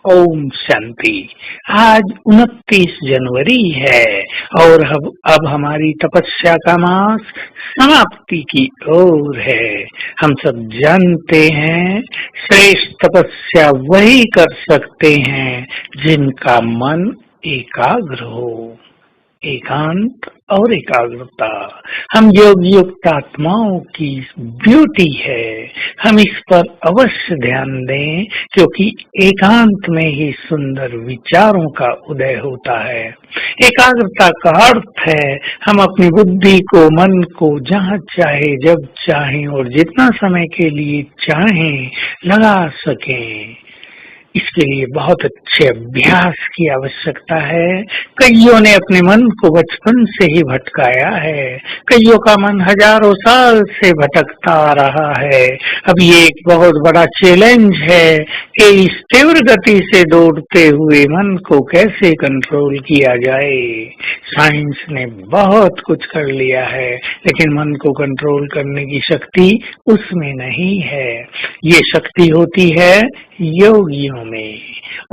ओम शांति। आज 29 जनवरी है और अब हमारी तपस्या का मास समाप्ति की ओर है। हम सब जानते हैं श्रेष्ठ तपस्या वही कर सकते हैं जिनका मन एकाग्र हो। एकांत और एकाग्रता हम योग युक्त आत्माओं की ब्यूटी है। हम इस पर अवश्य ध्यान दें क्योंकि एकांत में ही सुंदर विचारों का उदय होता है। एकाग्रता का अर्थ है हम अपनी बुद्धि को, मन को जहाँ चाहे, जब चाहें और जितना समय के लिए चाहें लगा सकें। इसके लिए बहुत अच्छे अभ्यास की आवश्यकता है। कईयों ने अपने मन को बचपन से ही भटकाया है। कईयों का मन हजारों साल से भटकता आ रहा है। अब ये एक बहुत बड़ा चैलेंज है कि इस तीव्र गति से दौड़ते हुए मन को कैसे कंट्रोल किया जाए। साइंस ने बहुत कुछ कर लिया है लेकिन मन को कंट्रोल करने की शक्ति उसमें नहीं है। ये शक्ति होती है योगियों में,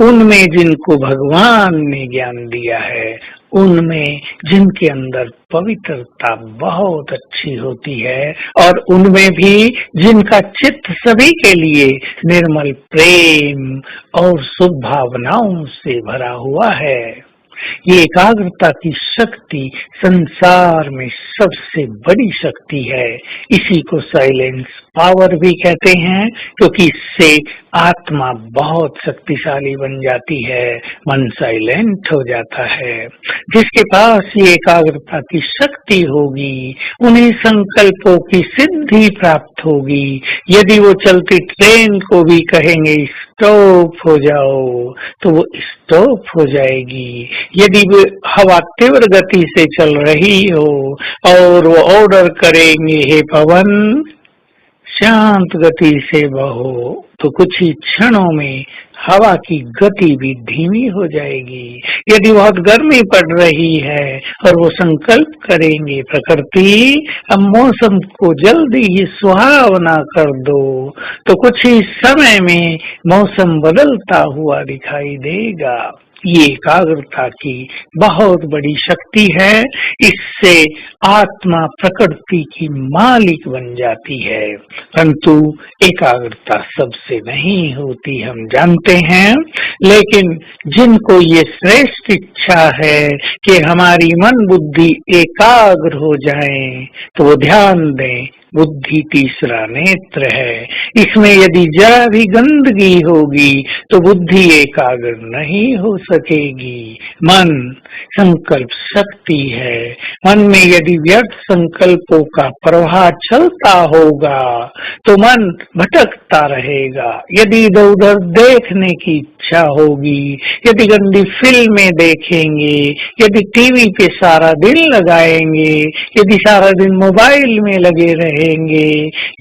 उनमें जिनको भगवान ने ज्ञान दिया है, उनमें जिनके अंदर पवित्रता बहुत अच्छी होती है और उनमें भी जिनका चित्त सभी के लिए निर्मल प्रेम और शुभ भावनाओं से भरा हुआ है। ये एकाग्रता की शक्ति संसार में सबसे बड़ी शक्ति है। इसी को साइलेंस पावर भी कहते हैं क्योंकि इससे आत्मा बहुत शक्तिशाली बन जाती है, मन साइलेंट हो जाता है। जिसके पास ये एकाग्रता की शक्ति होगी उन्हें संकल्पों की सिद्धि प्राप्त होगी। यदि वो चलती ट्रेन को भी कहेंगे स्टॉप हो जाओ तो वो स्टॉप हो जाएगी। यदि वो हवा तीव्र गति से चल रही हो और वो ऑर्डर करेंगे हे पवन शांत गति से बहो तो कुछ ही क्षणों में हवा की गति भी धीमी हो जाएगी। यदि बहुत गर्मी पड़ रही है और वो संकल्प करेंगे प्रकृति अब मौसम को जल्दी ही सुहावना कर दो तो कुछ ही समय में मौसम बदलता हुआ दिखाई देगा। ये एकाग्रता की बहुत बड़ी शक्ति है। इससे आत्मा प्रकृति की मालिक बन जाती है, परंतु एकाग्रता सबसे नहीं होती हम जानते हैं। लेकिन जिनको ये श्रेष्ठ इच्छा है कि हमारी मन बुद्धि एकाग्र हो जाए तो वो ध्यान दें बुद्धि तीसरा नेत्र है। इसमें यदि जरा भी गंदगी होगी तो बुद्धि एकाग्र नहीं हो सकेगी। मन संकल्प शक्ति है। मन में यदि व्यर्थ संकल्पों का प्रवाह चलता होगा तो मन भटकता रहेगा। यदि इधर उधर देखने की इच्छा होगी, यदि गंदी फिल्में देखेंगे, यदि टीवी पे सारा दिन लगाएंगे, यदि सारा दिन मोबाइल में लगे रहेंगे,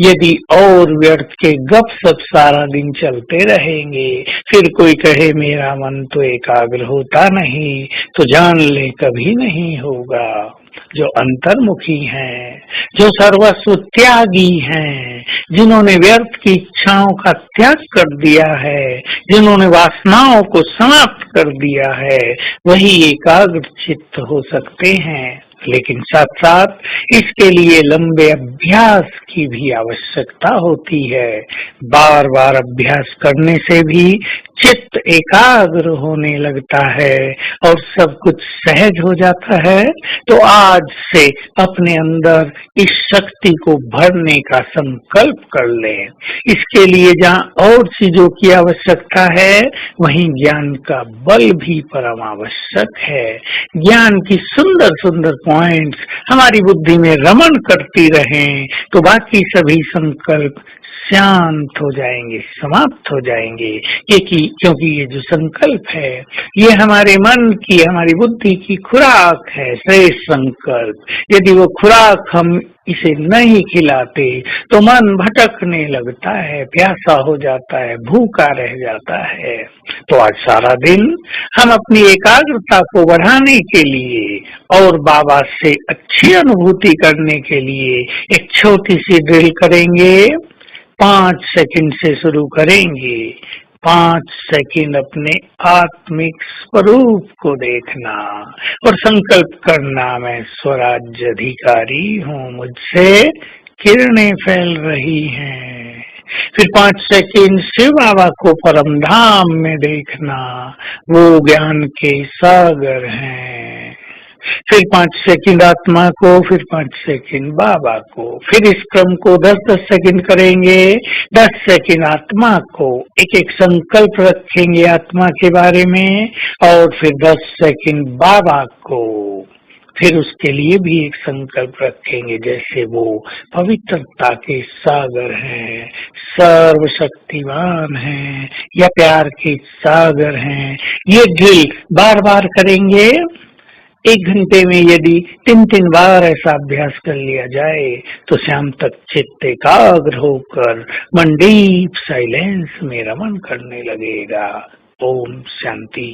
यदि और व्यर्थ के गपशप सारा दिन चलते रहेंगे, फिर कोई कहे मेरा मन तो एकाग्र होता नहीं, तो जान ले कभी नहीं होगा। जो अंतर्मुखी हैं, जो सर्वस्व त्यागी हैं, जिन्होंने व्यर्थ की इच्छाओं का त्याग कर दिया है, जिन्होंने वासनाओं को समाप्त कर दिया है, वही एकाग्र चित्त हो सकते हैं। लेकिन साथ साथ इसके लिए लंबे अभ्यास की भी आवश्यकता होती है। बार बार अभ्यास करने से भी चित्त एकाग्र होने लगता है और सब कुछ सहज हो जाता है। तो आज से अपने अंदर इस शक्ति को भरने का संकल्प कर लें। इसके लिए जहाँ और चीजों की आवश्यकता है वहीं ज्ञान का बल भी परम आवश्यक है। ज्ञान की सुंदर सुंदर पॉइंट्स हमारी बुद्धि में रमण करती रहें तो बाकी सभी संकल्प शांत हो जाएंगे, समाप्त हो जाएंगे। क्योंकि ये जो संकल्प है ये हमारे मन की, हमारी बुद्धि की खुराक है, श्रेष्ठ संकल्प। यदि वो खुराक हम इसे नहीं खिलाते तो मन भटकने लगता है, प्यासा हो जाता है, भूखा रह जाता है। तो आज सारा दिन हम अपनी एकाग्रता को बढ़ाने के लिए और बाबा से अच्छी अनुभूति करने के लिए एक छोटी सी ड्रिल करेंगे। 5 सेकंड से शुरू करेंगे। 5 सेकंड अपने आत्मिक स्वरूप को देखना और संकल्प करना, मैं स्वराज्य अधिकारी हूँ, मुझसे किरणें फैल रही हैं। फिर 5 सेकंड शिव बाबा को परम धाम में देखना, वो ज्ञान के सागर हैं। फिर 5 सेकंड आत्मा को, फिर 5 सेकंड बाबा को। फिर इस क्रम को 10-10 सेकंड करेंगे। 10 सेकंड आत्मा को, एक एक संकल्प रखेंगे आत्मा के बारे में, और फिर 10 सेकंड बाबा को। फिर उसके लिए भी एक संकल्प रखेंगे, जैसे वो पवित्रता के सागर हैं, सर्वशक्तिमान हैं, या प्यार के सागर हैं। ये ड्रिल बार बार करेंगे। 1 घंटे में यदि 3-3 बार ऐसा अभ्यास कर लिया जाए तो शाम तक चित्त एकाग्र होकर मन डीप साइलेंस में रमन करने लगेगा। ओम शांति।